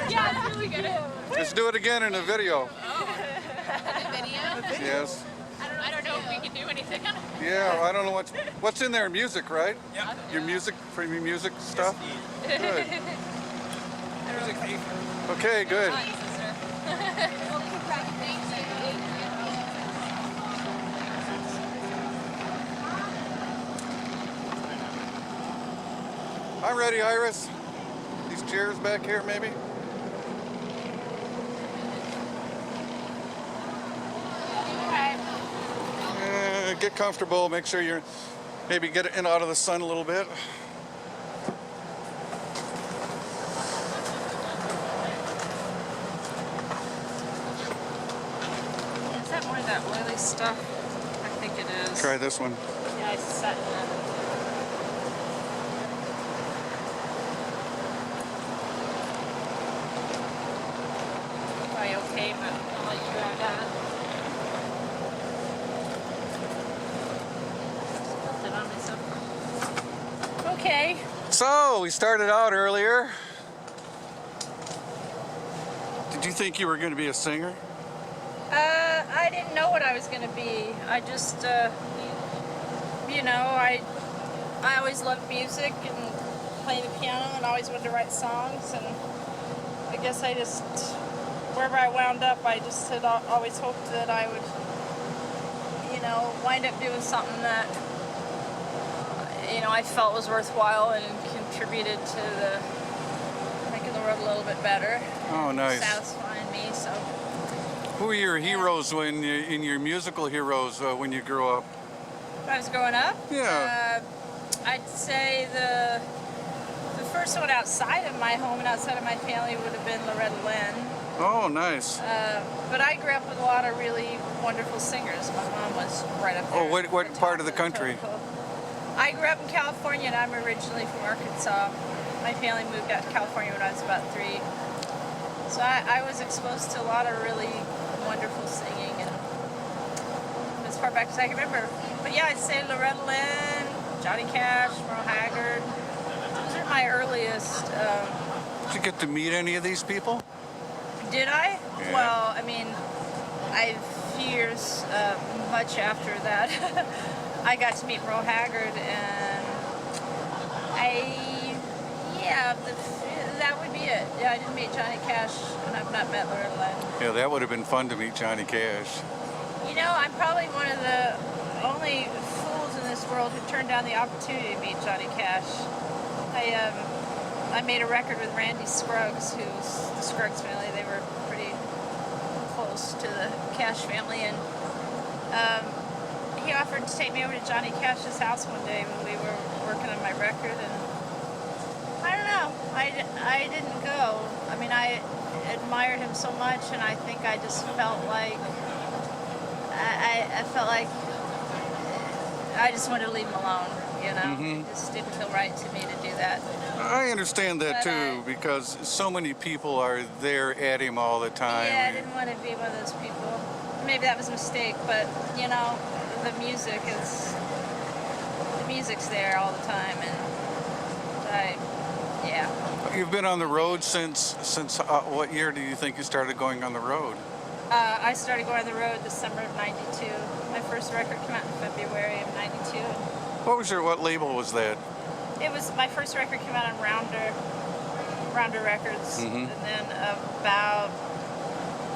Yeah, it's really good. Let's do it again in a video. Oh. A video? Yes. I don't know if we can do anything on it. Yeah, I don't know what's in there. Music, right? Yeah. Your music, premium music stuff. Yes, Good. music thief. Okay, good. I'm ready, Iris. These chairs back here, maybe? Get comfortable. Make sure you're maybe get in and out of the sun a little bit. Is that more of that oily stuff? I think it is. Try this one. Yeah, I sat in that. Probably okay, but I'll let you grab that. Spilled it on myself. Okay. So, we started out earlier. Did you think you were going to be a singer? I didn't know what I was going to be. I just, you know, I always loved music and playing the piano and always wanted to write songs, and I guess I just, wherever I wound up, I just had always hoped that I would, you know, wind up doing something that, you know, I felt was worthwhile and contributed to making the world a little bit better. Oh, nice. Satisfying me, so. Who were your heroes in your musical heroes when you grew up? When I was growing up? Yeah. I'd say the first one outside of my home and outside of my family would have been Loretta Lynn. Oh, nice. But I grew up with a lot of really wonderful singers. My mom was right up there. Oh, what part of the country? I grew up in California, and I'm originally from Arkansas. My family moved out to California when I was about 3. So I was exposed to a lot of really wonderful singing, and as far back as I can remember. But yeah, I'd say Loretta Lynn, Johnny Cash, Merle Haggard. Those are my earliest. Did you get to meet any of these people? Did I? Yeah. Well, I mean, a few years much after that, I got to meet Merle Haggard, and that would be it. Yeah, I didn't meet Johnny Cash, and I've not met Loretta Lynn. Yeah, that would have been fun to meet Johnny Cash. You know, I'm probably one of the only fools in this world who turned down the opportunity to meet Johnny Cash. I made a record with Randy Scruggs, who's the Scruggs family. They were pretty close to the Cash family, and he offered to take me over to Johnny Cash's house one day when we were working on my record, and I don't know, I didn't go. I mean, I admired him so much, and I think I just felt like I felt like I just wanted to leave him alone, you know. Mm-hmm. It just didn't feel right to me to do that. I understand that too, because so many people are there at him all the time. Yeah, I didn't want to be one of those people. Maybe that was a mistake, but you know, the music's there all the time, and yeah. You've been on the road since what year do you think you started going on the road? I started going on the road December of '92. My first record came out in February of '92. What label was that? It was, my first record came out on Rounder Records, Mm-hmm. and then about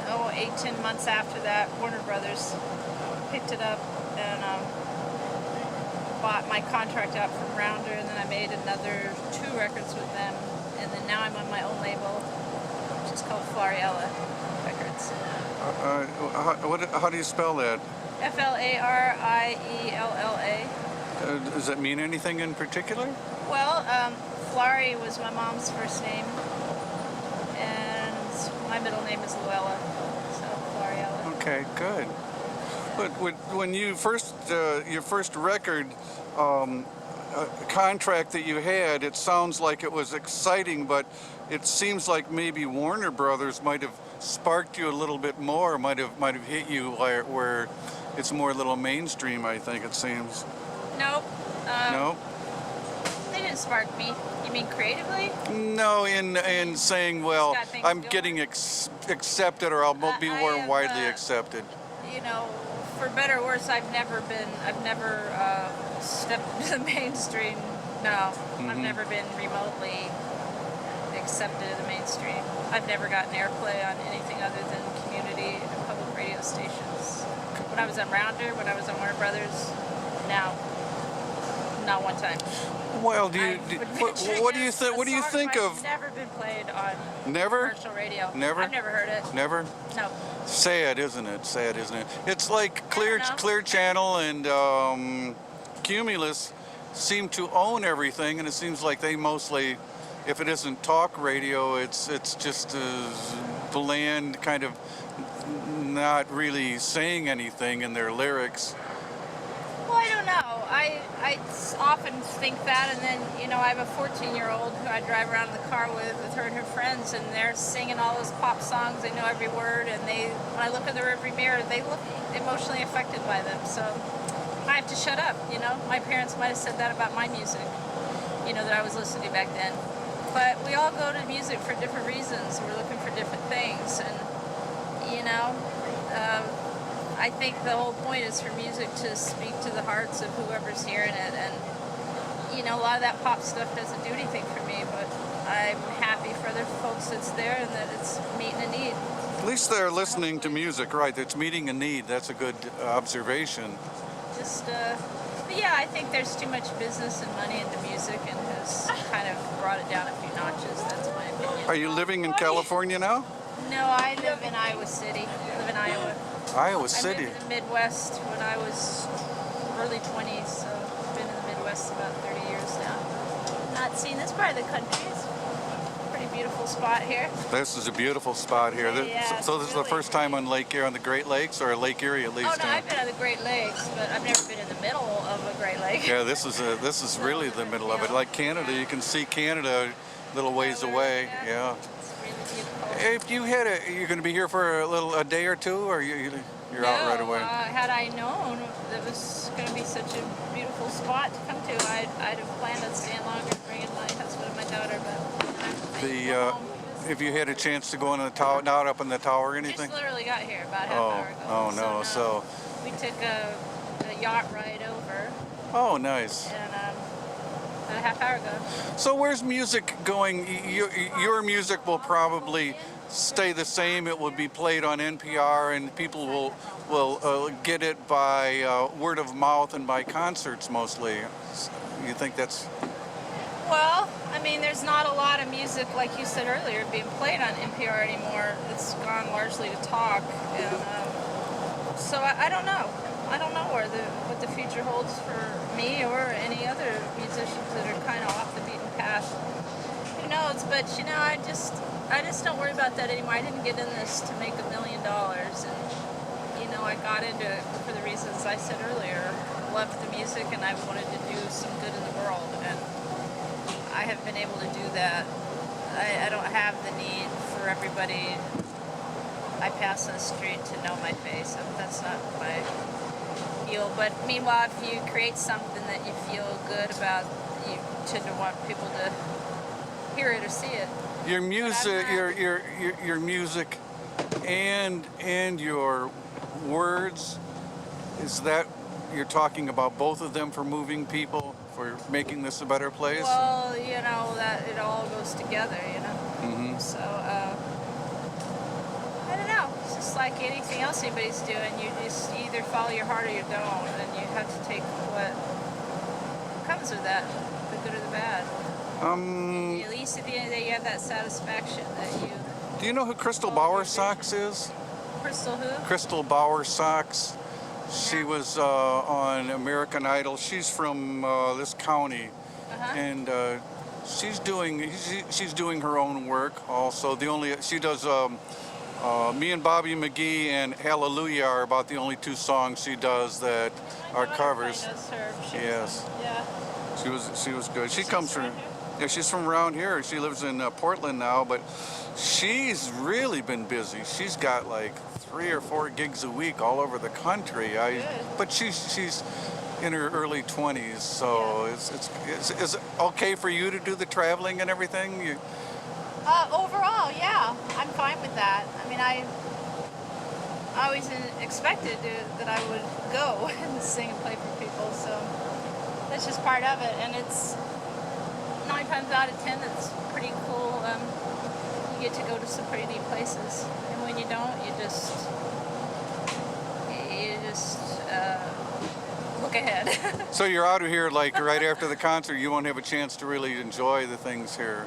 8-10 months after that, Warner Brothers picked it up and bought my contract out from Rounder, and then I made another 2 records with them, and then now I'm on my own label, which is called Flariella Records. How do you spell that? Flariella. Does that mean anything in particular? Well, Flari was my mom's first name, and my middle name is Luella, so Flariella. Okay, good. But when you your first record contract that you had, it sounds like it was exciting, but it seems like maybe Warner Brothers might have sparked you a little bit more, might have hit you where it's more a little mainstream. I think it seems. Nope. No. They didn't spark me. You mean creatively? No, in saying, well, got things I'm going. getting accepted, or I'll be I more have, widely accepted. You know, for better or worse, I've never stepped into the mainstream. No, I've never been remotely accepted in the mainstream. I've never gotten airplay on anything other than community and public radio stations. When I was on Rounder, when I was on Warner Brothers, now, not one time. Well, what do you think? What do you think I've of? never been played on Never? commercial radio. Never? I've never heard it. Never? No. Sad, isn't it? Sad, isn't it? It's like Clear know. Channel and Cumulus seem to own everything, and it seems like they mostly, if it isn't talk radio, it's just bland, kind of not really saying anything in their lyrics. Well, I don't know. I often think that, and then, you know, I have a 14-year-old who I drive around in the car with her and her friends, and they're singing all those pop songs. They know every word, and when I look in the rearview mirror, they look emotionally affected by them. So I have to shut up, you know. My parents might have said that about my music, you know, that I was listening to back then. But we all go to music for different reasons. We're looking for different things, and, you know, I think the whole point is for music to speak to the hearts of whoever's hearing it, and, you know, a lot of that pop stuff doesn't do anything for me, but I'm happy for other folks that's there and that it's meeting a need. At least they're listening to music, right? It's meeting a need. That's a good observation. Just, but yeah, I think there's too much business and money into music and has kind of brought it down a few notches. That's my opinion. Are you living in California now? No, I live in Iowa City. I live in Iowa. Iowa I City. moved to the Midwest when I was early 20s, so I've been in the Midwest about 30 years now. Not seen this part of the country. It's a pretty beautiful spot here. This is a beautiful spot here. Yeah, So this is the really. first time on Lake Erie, on the Great Lakes, or Lake Erie at least? Oh no, I've been on the Great Lakes, but I've never been in the middle of a Great Lake. Yeah, this is really the middle of it. Like Canada, you can see Canada a little ways away. Yeah. It's really beautiful. If you you're going to be here for a day or two, or you're out right away? Had I known it was going to be such a beautiful spot to come to, I'd have planned on staying longer, bringing my husband and my daughter. But If you had a chance to go on the tower, not up in the tower or anything? just literally got here about half hour ago. Oh no, so we took a yacht ride over, oh nice. and about a half hour ago. So where's music going? Your music will probably stay the same. It will be played on NPR, and people will get it by word of mouth and by concerts mostly. You think that's? Well, I mean, there's not a lot of music, like you said earlier, being played on NPR anymore. It's gone largely to talk, and so I don't know. I don't know what the future holds for me or any other musicians that are kind of off the beaten path. Who knows? But you know, I just don't worry about that anymore. I didn't get in this to make $1 million, and you know, I got into it for the reasons I said earlier. Loved the music, and I wanted to do some good in the world, and I have been able to do that. I don't have the need for everybody I pass on the street to know my face. That's not my feel. But meanwhile, if you create something that you feel good about, you tend to want people to hear it or see it. Your music, your music, and your words. Is that you're talking about both of them for moving people, for making this a better place? Well, you know, that it all goes together, you know. Mm-hmm. So, I don't know. It's just like anything else anybody's doing. You just either follow your heart or you don't, and you have to take what comes with that, the good or the bad. At least at the end of the day, you have that satisfaction that you. Do you know who Crystal Bowersox is? Crystal who? Crystal Bowersox. She was on American Idol. She's from this county, and she's doing her own work. Also, she does. Me and Bobby McGee and Hallelujah are about the only two songs she does that are covers. Yes. Yeah. She was good. She comes from. Yeah, she's from around here. She lives in Portland now, but she's really been busy. She's got like 3 or 4 gigs a week all over the country. But she's in her early 20s. So is it okay for you to do the traveling and everything? Overall, yeah, I'm fine with that. I mean, I always expected that I would go and sing and play for people, so that's just part of it. And it's 9 times out of 10, it's pretty cool. You get to go to some pretty neat places, and when you don't, you just look ahead. So you're out of here like right after the concert. You won't have a chance to really enjoy the things here.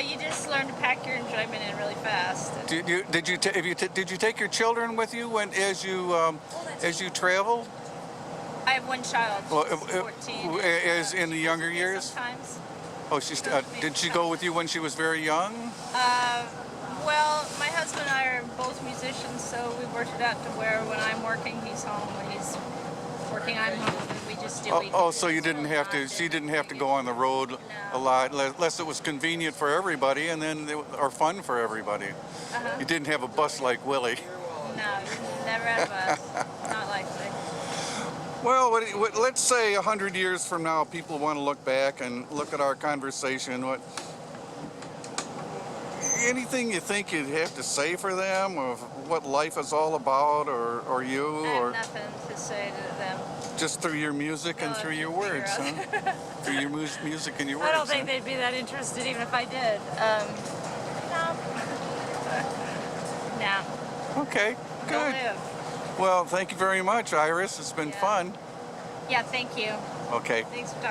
You just learn to pack your enjoyment in really fast. Did you take your children with you as you traveled? I have one child. Well, She's 14. as in the younger years? Sometimes. Oh, did she go with you when she was very young? Well, my husband and I are both musicians, so we worked it out to where when I'm working, he's home. When he's working, I'm home. And we just do weekends. So you didn't have to. She didn't have to go on the road a lot, unless it was convenient for everybody, and then or fun for everybody. You didn't have a bus like Willie. No, you never had a bus. Not likely. Well, let's say 100 years from now, people want to look back and look at our conversation. Anything you think you'd have to say for them of what life is all about, or you, I have or nothing to say to them. just through your music and through your words, huh? Through your music and your words. I don't think they'd be that interested even if I did. No. Okay, Go good. live. Well, thank you very much, Iris. It's been fun. Yeah, thank you. Okay. Thanks for talking.